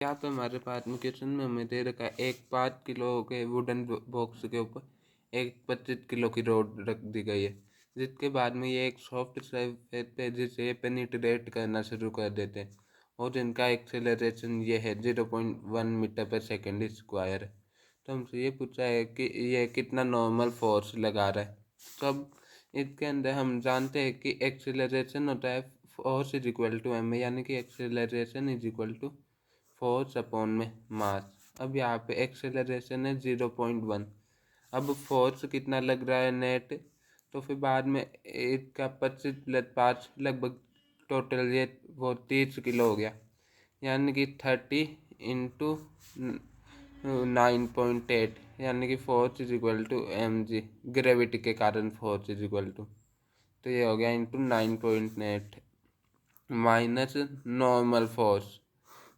यहाँ पे हमारे पास में क्वेश्चन में हमें दे रखा है 5 किलो के वुडन बॉक्स के ऊपर एक 25 किलो की रोड रख दी गई है, जिसके बाद में ये एक सॉफ्ट सरफेस पे जिसे ये पेनिट्रेट करना शुरू कर देते हैं और इनका एक्सेलरेशन ये है 0.1 मीटर पर सेकेंड स्क्वायर है। तो हमसे ये पूछा है कि ये कितना नॉर्मल फोर्स लगा रहा है। तो अब इसके अंदर हम जानते हैं कि एक्सेलरेशन होता है force is equal to m, यानी कि acceleration is equal to force upon में मास। अब यहाँ पे एक्सेलरेशन है 0.1। अब फोर्स कितना लग रहा है नेट, तो फिर बाद में इसका 25+5 लगभग टोटल ये वो 30 किलो हो गया, यानी कि 30 इंटू 9.8, यानी कि force is equal to mg, gravity के कारण फोर्स इज इक्वल टू, तो ये हो गया इंटू 9.8 माइनस नॉर्मल फोर्स,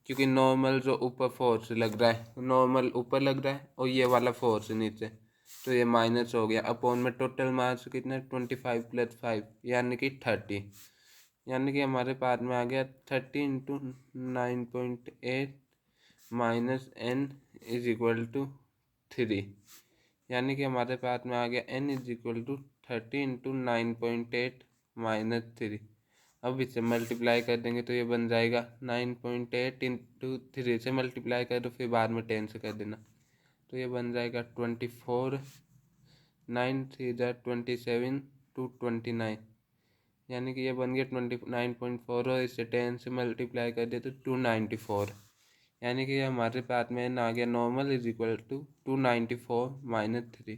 क्योंकि नॉर्मल जो ऊपर फोर्स लग रहा है, नॉर्मल ऊपर लग रहा है और ये वाला फोर्स नीचे, तो ये माइनस हो गया। अपॉन में टोटल मास कितना 25+5 यानी कि 30, यानी कि हमारे पास में आ गया 30 into 9.8 minus n is equal to 3, यानी कि हमारे पास में आ गया n is equal to 30 into 9.8 minus 3। अब इसे मल्टीप्लाई कर देंगे तो ये बन जाएगा 9.8 इंटू 3 से मल्टीप्लाई कर दो, फिर बाद में 10 से कर देना, तो ये बन जाएगा 24, 9 3 27 229, यानी कि ये बन गया 29.4 और इसे 10 से मल्टीप्लाई कर दे तो 294, यानी कि हमारे पास में आ गया normal is equal to 294 minus 3,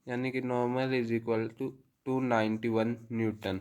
यानी कि normal is equal to 291 Newton.